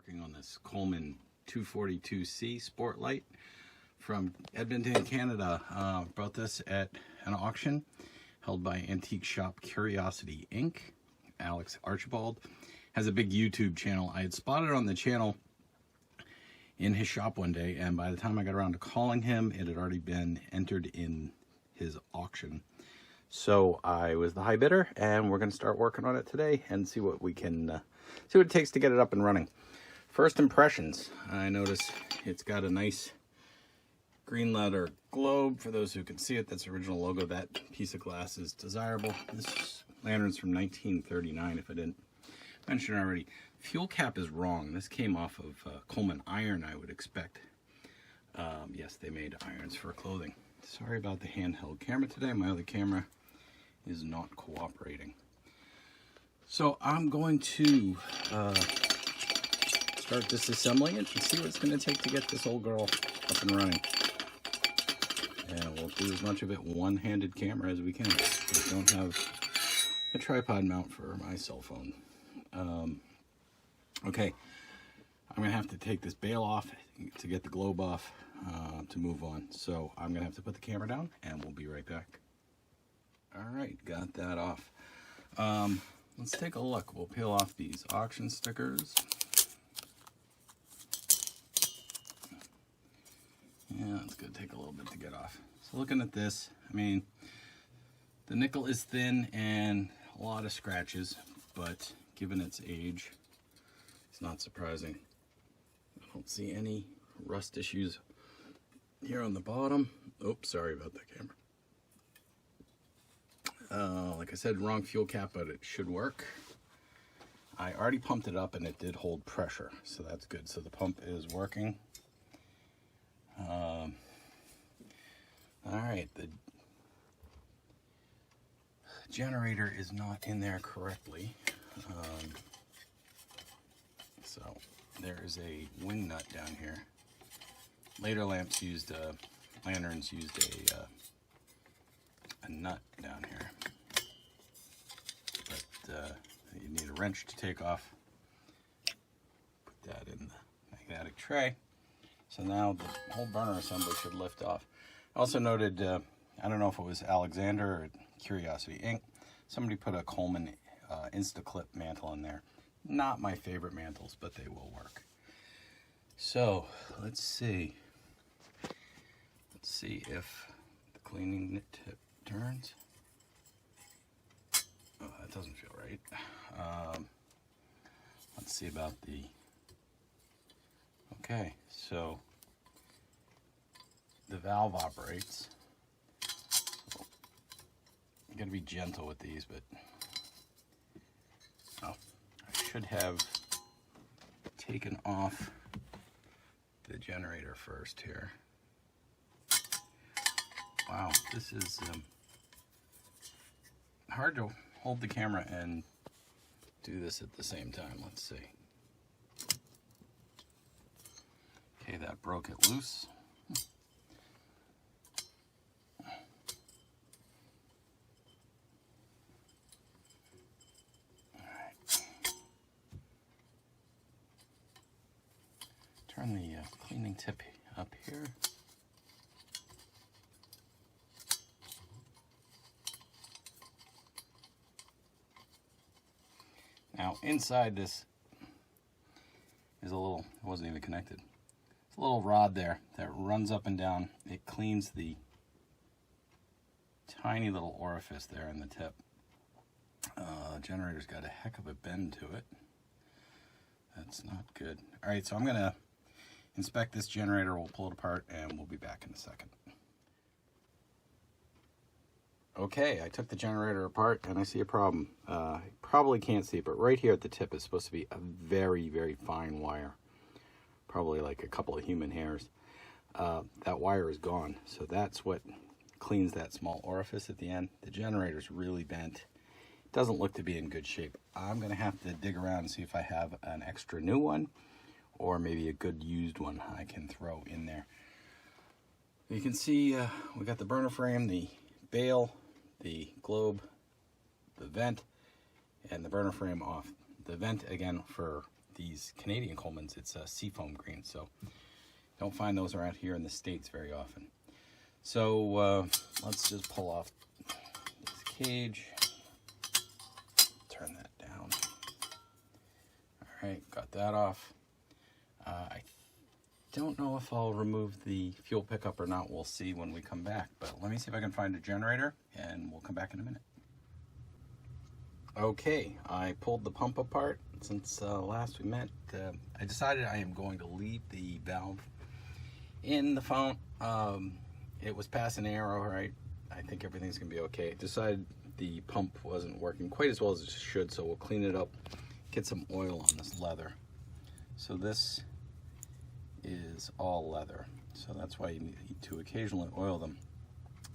working on this Coleman 242C sport light from Edmonton, Canada. Bought this at an auction held by antique shop Curiosity Inc. Alex Archibald has a big YouTube channel. I had spotted on the channel in his shop one day, and by the time I got around to calling him, it had already been entered in his auction. So I was the high bidder, and we're going to start working on it today and see what we can, see what it takes to get it up and running. First impressions, I notice it's got a nice green letter globe. For those who can see it, that's the original logo. That piece of glass is desirable. This lantern's from 1939, if I didn't mention it already. Fuel cap is wrong. This came off of Coleman iron, I would expect. Yes, they made irons for clothing. Sorry about the handheld camera today. My other camera is not cooperating. So I'm going to start disassembling it and see what it's going to take to get this old girl up and running. And we'll do as much of it one-handed camera as we can. I don't have a tripod mount for my cell phone. Okay, I'm going to have to take this bail off to get the globe off to move on. So I'm going to have to put the camera down and we'll be right back. All right, got that off. Let's take a look. We'll peel off these auction stickers. Yeah, it's going to take a little bit to get off. So looking at this, I mean, the nickel is thin and a lot of scratches, but given its age, it's not surprising. I don't see any rust issues here on the bottom. Oops, sorry about that camera. Like I said, wrong fuel cap, but it should work. I already pumped it up and it did hold pressure, so that's good. So the pump is working. All right, the generator is not in there correctly. So there is a wing nut down here. Later lamps used, lanterns used a nut down here. But you need a wrench to take off. Put that in the magnetic tray. So now the whole burner assembly should lift off. I also noted, I don't know if it was Alexander or Curiosity Inc. Somebody put a Coleman Instaclip mantle in there. Not my favorite mantles, but they will work. So let's see. Let's see if the cleaning tip turns. Oh, that doesn't feel right. Let's see about the... Okay, so the valve operates. So you gotta be gentle with these, but oh, I should have taken off the generator first here. Wow, this is hard to hold the camera and do this at the same time. Let's see. Okay, that broke it loose. All right. Turn the cleaning tip up here. Now inside this is a little, it wasn't even connected. It's a little rod there that runs up and down. It cleans the tiny little orifice there in the tip. Generator's got a heck of a bend to it. That's not good. All right, so I'm gonna inspect this generator. We'll pull it apart and we'll be back in a second. Okay, I took the generator apart and I see a problem. I probably can't see it, but right here at the tip is supposed to be a very, very fine wire. Probably like a couple of human hairs. That wire is gone, so that's what cleans that small orifice at the end. The generator's really bent. It doesn't look to be in good shape. I'm gonna have to dig around and see if I have an extra new one or maybe a good used one I can throw in there. You can see we got the burner frame, the bail, the globe, the vent, and the burner frame off. The vent, again, for these Canadian Colemans, it's a Seafoam green, so don't find those around here in the States very often. So let's just pull off this cage, turn that down. All right, got that off. I don't know if I'll remove the fuel pickup or not. We'll see when we come back, but let me see if I can find a generator and we'll come back in a minute. Okay, I pulled the pump apart since last we met. I decided I am going to leave the valve in the fount. It was passing air all right. I think everything's gonna be okay. I decided the pump wasn't working quite as well as it should, so we'll clean it up, get some oil on this leather. So this is all leather, so that's why you need to occasionally oil them.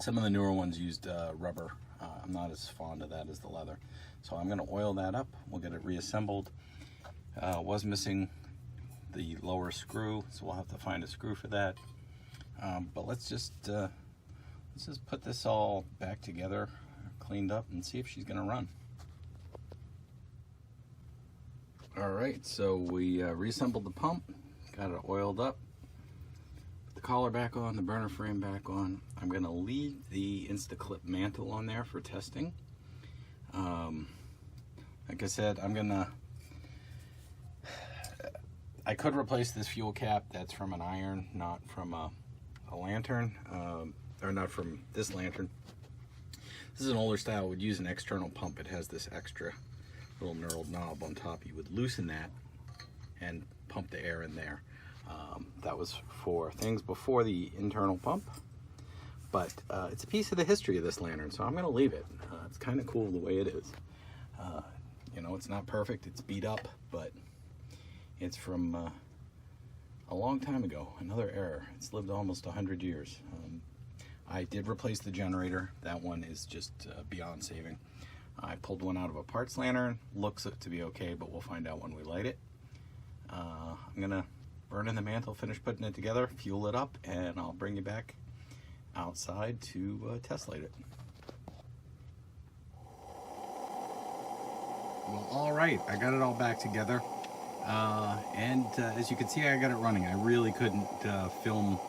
Some of the newer ones used rubber. I'm not as fond of that as the leather, so I'm going to oil that up. We'll get it reassembled. Was missing the lower screw, so we'll have to find a screw for that. But let's just put this all back together, cleaned up, and see if she's going to run. All right, so we reassembled the pump. Got it oiled up, put the collar back on, the burner frame back on. I'm gonna leave the Instaclip mantle on there for testing. Like I said, I could replace this fuel cap. That's from an iron, not from a lantern, or not from this lantern. This is an older style. Would use an external pump. It has this extra little knurled knob on top. You would loosen that and pump the air in there. That was for things before the internal pump, but it's a piece of the history of this lantern, so I'm going to leave it. It's kind of cool the way it is. You know, it's not perfect, it's beat up, but it's from a long time ago, another era. It's lived almost 100 years. I did replace the generator. That one is just beyond saving. I pulled one out of a parts lantern. Looks to be okay, but we'll find out when we light it. I'm gonna burn in the mantle, finish putting it together, fuel it up, and I'll bring you back outside to test light it. Well, all right, I got it all back together, and as you can see, I got it running. I really couldn't film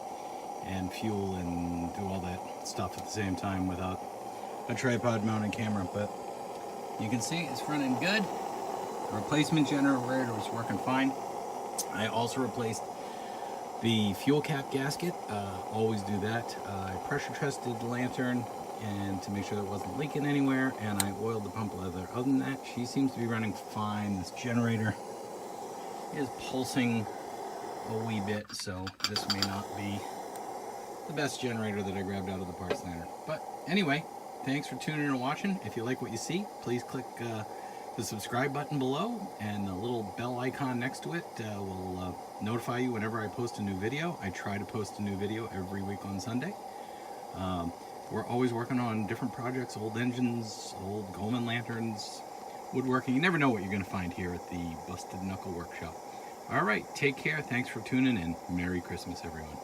and fuel and do all that stuff at the same time without a tripod mounted camera, but you can see it's running good. The replacement generator was working fine. I also replaced the fuel cap gasket. Always do that. I pressure tested the lantern and to make sure that it wasn't leaking anywhere, and I oiled the pump leather. Other than that, she seems to be running fine. This generator is pulsing a wee bit, so this may not be the best generator that I grabbed out of the parts lantern. But anyway, thanks for tuning in and watching. If you like what you see, please click the subscribe button below, and the little bell icon next to it will notify you whenever I post a new video. I try to post a new video every week on Sunday. We're always working on different projects, old engines, old Coleman lanterns, woodworking. You never know what you're going to find here at the Busted Knuckle Workshop. All right, take care. Thanks for tuning in. Merry Christmas, everyone.